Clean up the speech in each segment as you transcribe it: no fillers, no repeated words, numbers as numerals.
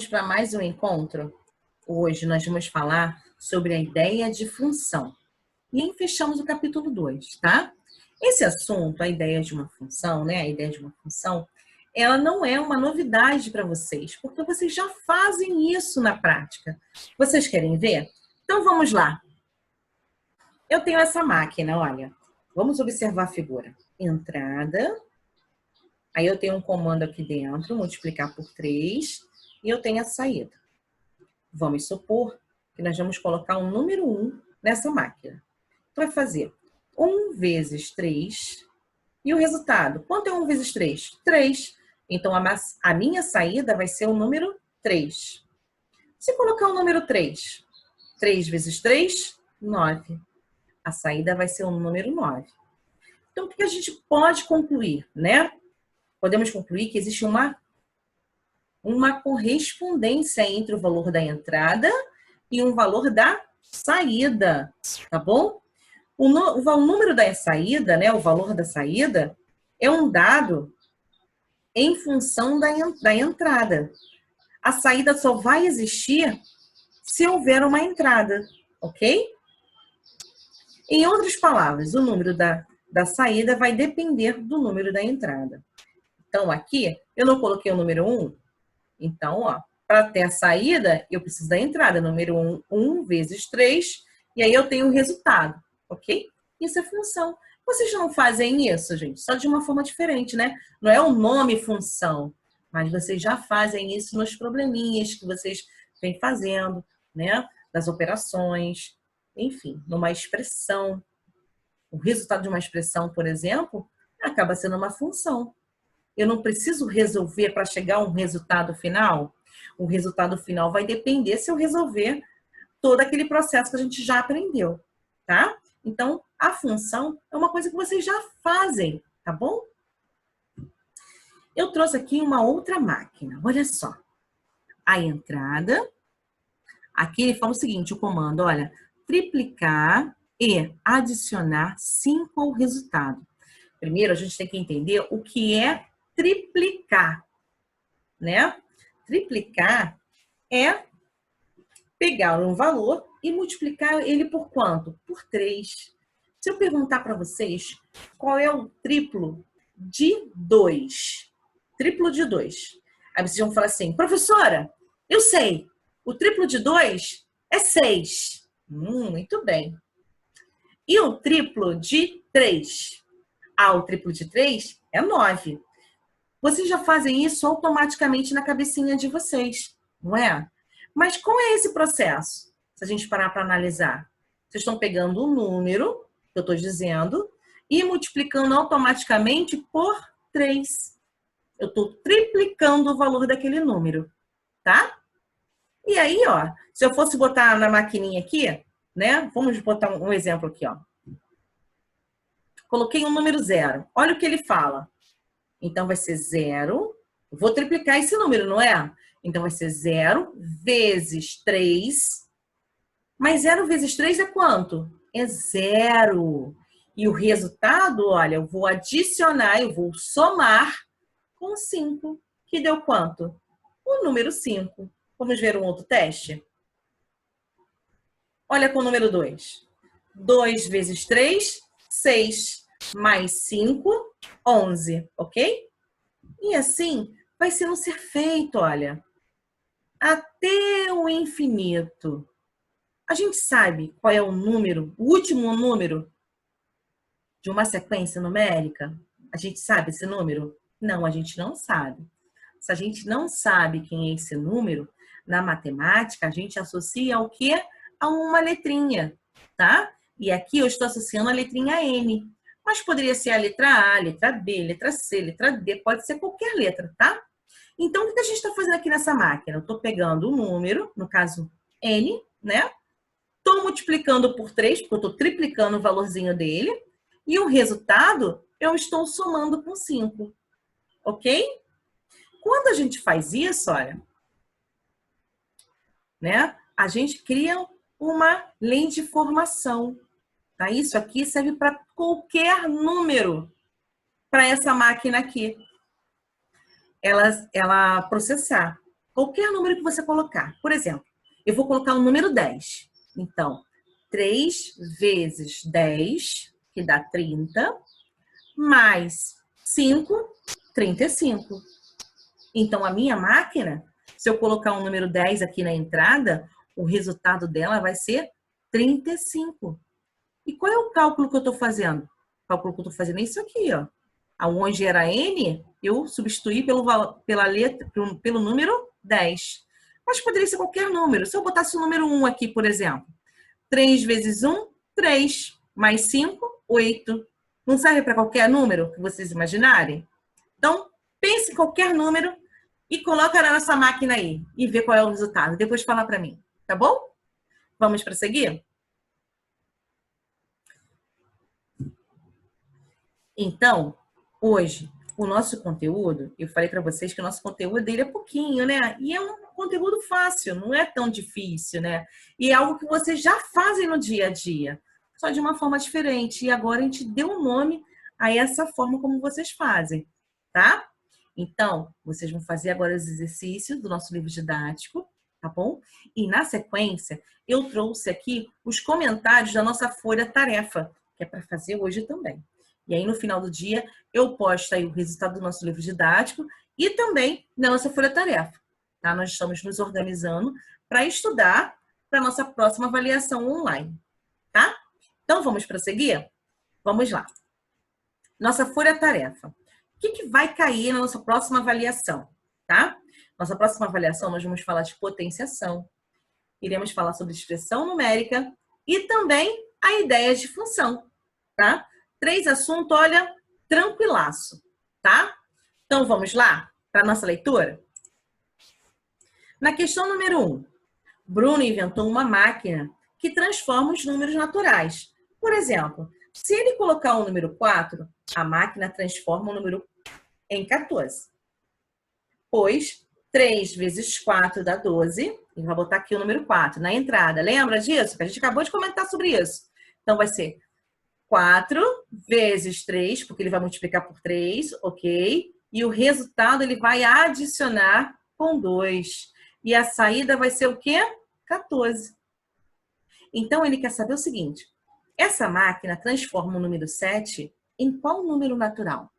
para mais um encontro. Hoje nós vamos falar sobre a ideia de função. E aí fechamos o capítulo 2, tá? Esse assunto, a ideia de uma função, né? A ideia de uma função, ela não é uma novidade para vocês, porque vocês já fazem isso na prática. Vocês querem ver? Então vamos lá. Eu tenho essa máquina, olha. Vamos observar a figura. Entrada. Aí eu tenho um comando aqui dentro, multiplicar por 3, e eu tenho a saída. Vamos supor que nós vamos colocar um número 1 nessa máquina. Então, vai fazer 1 vezes 3, e o resultado? Quanto é 1 vezes 3? 3. Então, a minha saída vai ser o número 3. Se colocar o número 3, 3 vezes 3, 9. A saída vai ser o número 9. Então, o que a gente pode concluir, né? Podemos concluir que existe uma correspondência entre o valor da entrada e o valor da saída, tá bom? O número da saída, né, o valor da saída, é um dado em função da entrada. A saída só vai existir se houver uma entrada, ok? Em outras palavras, o número da saída vai depender do número da entrada. Então, aqui, eu não coloquei o número 1. Então, ó, para ter a saída, eu preciso da entrada. Número 1 vezes 3. E aí eu tenho o resultado, ok? Isso é função. Vocês não fazem isso, gente? Só de uma forma diferente, né? Não é o nome função. Mas vocês já fazem isso nos probleminhas que vocês vêm fazendo, né? Das operações. Enfim, numa expressão. O resultado de uma expressão, por exemplo, acaba sendo uma função. Eu não preciso resolver para chegar a um resultado final. O resultado final vai depender se eu resolver todo aquele processo que a gente já aprendeu, tá? Então, a função é uma coisa que vocês já fazem, tá bom? Eu trouxe aqui uma outra máquina, olha só. A entrada, aqui ele fala o seguinte, o comando, olha, triplicar e adicionar 5 ao resultado. Primeiro, a gente tem que entender o que é triplicar, né? Triplicar é pegar um valor e multiplicar ele por quanto? Por 3. Se eu perguntar para vocês qual é o triplo de 2, triplo de 2, aí vocês vão falar assim, professora, eu sei, o triplo de 2 é 6. Muito bem. E o triplo de 3? O triplo de 3 é 9. Vocês já fazem isso automaticamente na cabecinha de vocês, não é? Mas como é esse processo? Se a gente parar para analisar. Vocês estão pegando o número, que eu estou dizendo, e multiplicando automaticamente por 3. Eu estou triplicando o valor daquele número, tá? E aí, ó, se eu fosse botar na maquininha aqui, né? Vamos botar um exemplo aqui, ó. Coloquei um número 0. Olha o que ele fala. Então, vai ser 0. Vou triplicar esse número, não é? Então, vai ser 0 vezes 3. Mas 0 vezes 3 é quanto? É 0. E o resultado, olha, eu vou adicionar, eu vou somar com 5. Que deu quanto? O número 5. Vamos ver um outro teste? Olha com o número 2. 2 vezes 3, 6. Mais 5, 11, ok? E assim vai sendo ser feito, olha, até o infinito. A gente sabe qual é o número, o último número de uma sequência numérica? A gente sabe esse número? Não, a gente não sabe. Se a gente não sabe quem é esse número, na matemática a gente associa ao quê? A uma letrinha, tá? E aqui eu estou associando a letrinha N. Mas poderia ser a letra A, letra B, letra C, letra D, pode ser qualquer letra, tá? Então, o que a gente está fazendo aqui nessa máquina? Eu estou pegando o número, no caso N, né? Estou multiplicando por 3, porque eu estou triplicando o valorzinho dele. E o resultado, eu estou somando com 5, ok? Quando a gente faz isso, olha, né? A gente cria uma lente de formação. Tá? Isso aqui serve para qualquer número para essa máquina aqui. Ela processar. qualquer número que você colocar. Por exemplo, eu vou colocar o número 10. Então, 3 vezes 10, que dá 30, mais 5, 35. Então, a minha máquina, se eu colocar um número 10 aqui na entrada, o resultado dela vai ser 35. E qual é o cálculo que eu estou fazendo? O cálculo que eu estou fazendo é isso aqui, ó. Onde era N, eu substituí pelo número 10. Mas poderia ser qualquer número. Se eu botasse o número 1 aqui, por exemplo. 3 vezes 1, 3. Mais 5, 8. Não serve para qualquer número que vocês imaginarem? Então, pense em qualquer número e coloca na nossa máquina aí. E vê qual é o resultado. Depois fala para mim. Tá bom? Vamos prosseguir? Então, hoje, o nosso conteúdo, eu falei para vocês que o nosso conteúdo dele é pouquinho, né? E é um conteúdo fácil, não é tão difícil, né? E é algo que vocês já fazem no dia a dia, só de uma forma diferente. E agora a gente deu um nome a essa forma como vocês fazem, tá? Então, vocês vão fazer agora os exercícios do nosso livro didático, tá bom? E na sequência, eu trouxe aqui os comentários da nossa folha-tarefa, que é para fazer hoje também. E aí, no final do dia, eu posto aí o resultado do nosso livro didático e também da nossa folha-tarefa. Tá? Nós estamos nos organizando para estudar para a nossa próxima avaliação online. Tá? Então, vamos prosseguir? Vamos lá. Nossa folha-tarefa. O que vai cair na nossa próxima avaliação? Tá? Nossa próxima avaliação, nós vamos falar de potenciação. Iremos falar sobre expressão numérica e também a ideia de função. Tá? 3 assuntos, olha, tranquilaço, tá? Então, vamos lá para a nossa leitura? Na questão número 1, Bruno inventou uma máquina que transforma os números naturais. Por exemplo, se ele colocar o número 4, a máquina transforma o número em 14. Pois 3 vezes 4 dá 12. Ele vai botar aqui o número 4 na entrada. Lembra disso? Que a gente acabou de comentar sobre isso. Então, vai ser 4 vezes 3, porque ele vai multiplicar por 3, ok? E o resultado ele vai adicionar com 2. E a saída vai ser o quê? 14. Então, ele quer saber o seguinte. Essa máquina transforma o número 7 em qual número natural?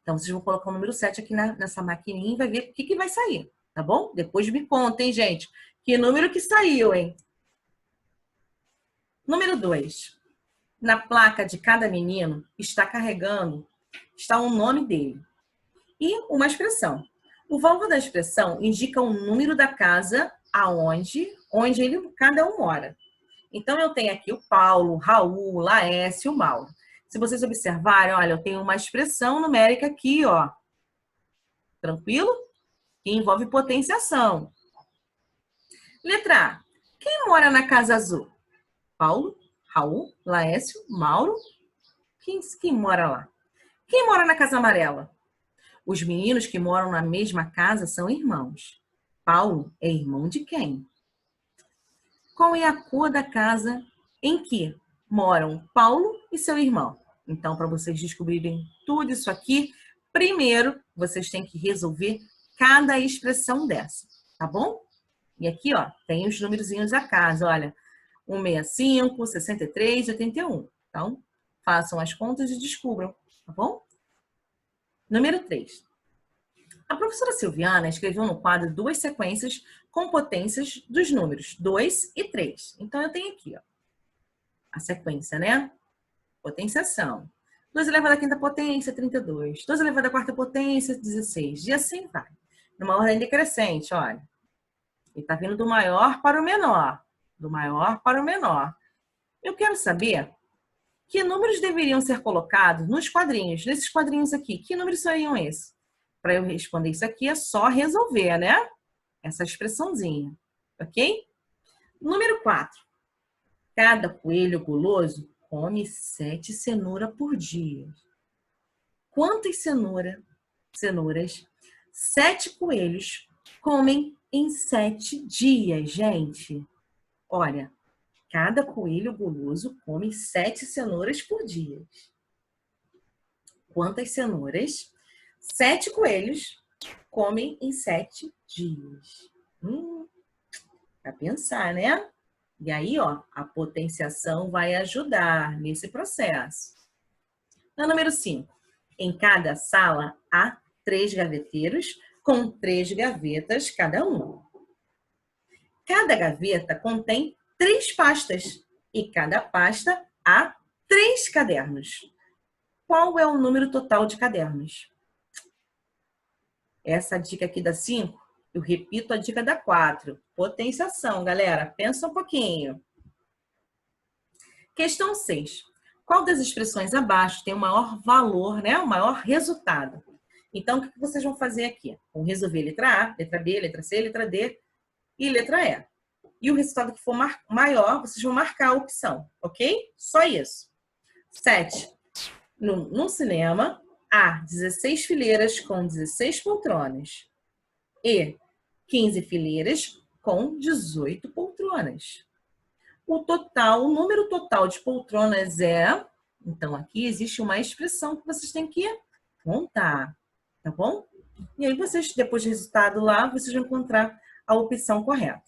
Então, vocês vão colocar o número 7 aqui nessa maquininha e vai ver o que vai sair, tá bom? Depois me contem, gente. Que número que saiu, hein? Número 2. Na placa de cada menino está o nome dele e uma expressão. O valor da expressão indica o número da casa onde cada um mora. Então, eu tenho aqui o Paulo, o Raul, o Laércio e o Mauro. Se vocês observarem, olha, eu tenho uma expressão numérica aqui, ó. Tranquilo? Que envolve potenciação. Letra A. Quem mora na casa azul? Paulo, Raul, Laércio, Mauro. Quem mora lá? Quem mora na casa amarela? Os meninos que moram na mesma casa são irmãos. Paulo é irmão de quem? Qual é a cor da casa em que moram Paulo e seu irmão? Então, para vocês descobrirem tudo isso aqui, primeiro vocês têm que resolver cada expressão dessa, tá bom? E aqui, ó, tem os númerozinhos da casa, olha. 165, 63, 81. Então, façam as contas e descubram, tá bom? Número 3. A professora Silviana escreveu no quadro 2 sequências com potências dos números 2 e 3. Então, eu tenho aqui, ó, a sequência, né? Potenciação. 2 elevado à quinta potência, 32. 2 elevado à quarta potência, 16. E assim vai. Numa ordem decrescente, olha. Ele está vindo do maior para o menor. Do maior para o menor. Eu quero saber que números deveriam ser colocados nos quadrinhos, nesses quadrinhos aqui. Que números seriam esses? Para eu responder isso aqui é só resolver, né? Essa expressãozinha, ok? Número 4. Cada coelho guloso come 7 cenouras por dia. Quantas cenouras 7 coelhos comem em 7 dias, gente? Olha, cada coelho guloso come 7 cenouras por dia. Quantas cenouras 7 coelhos comem em 7 dias? Para pensar, né? E aí, ó, a potenciação vai ajudar nesse processo. Na número 5, em cada sala há 3 gaveteiros com 3 gavetas cada um. Cada gaveta contém 3 pastas e cada pasta há 3 cadernos. Qual é o número total de cadernos? Essa dica aqui da 5, eu repito a dica da 4. Potenciação, galera. Pensa um pouquinho. Questão 6. Qual das expressões abaixo tem o maior valor, né? O maior resultado? Então, o que vocês vão fazer aqui? Vão resolver letra A, letra B, letra C, letra D e letra E. E o resultado que for maior, vocês vão marcar a opção, ok? Só isso. 7. No cinema, há 16 fileiras com 16 poltronas e 15 fileiras com 18 poltronas. O número total de poltronas é... Então, aqui existe uma expressão que vocês têm que montar, tá bom? E aí, vocês, depois do resultado lá, vocês vão encontrar a opção correta.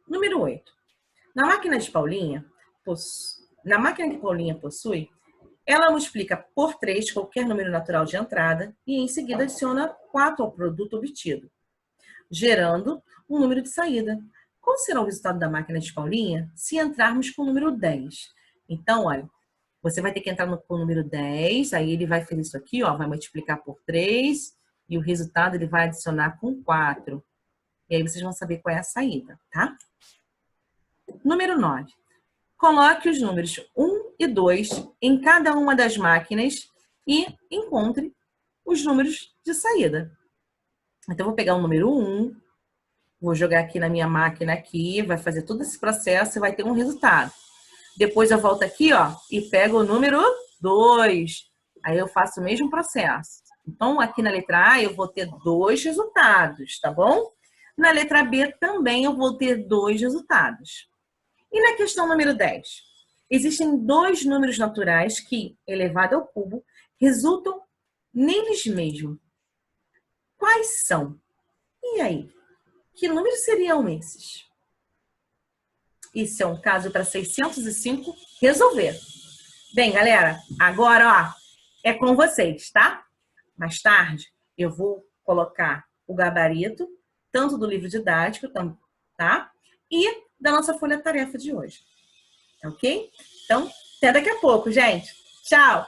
Número 8. Na máquina que Paulinha possui, ela multiplica por 3 qualquer número natural de entrada e, em seguida, adiciona 4 ao produto obtido, gerando um número de saída. Qual será o resultado da máquina de Paulinha se entrarmos com o número 10? Então, olha, você vai ter que entrar com o número 10, aí ele vai fazer isso aqui, ó, vai multiplicar por 3 e o resultado ele vai adicionar com 4. E aí vocês vão saber qual é a saída, tá? Número 9. Coloque os números 1 e 2 em cada uma das máquinas e encontre os números de saída. Então, eu vou pegar o número 1, vou jogar aqui na minha máquina aqui, vai fazer todo esse processo e vai ter um resultado. Depois eu volto aqui, ó, e pego o número 2. Aí eu faço o mesmo processo. Então, aqui na letra A eu vou ter 2 resultados, tá bom? Na letra B também eu vou ter 2 resultados. E na questão número 10? Existem 2 números naturais que, elevado ao cubo, resultam neles mesmos. Quais são? E aí? Que números seriam esses? Isso é um caso para 605 resolver. Bem, galera, agora, ó, é com vocês, tá? Mais tarde, eu vou colocar o gabarito, tanto do livro didático, tá? E da nossa folha-tarefa de hoje. Ok? Então, até daqui a pouco, gente. Tchau!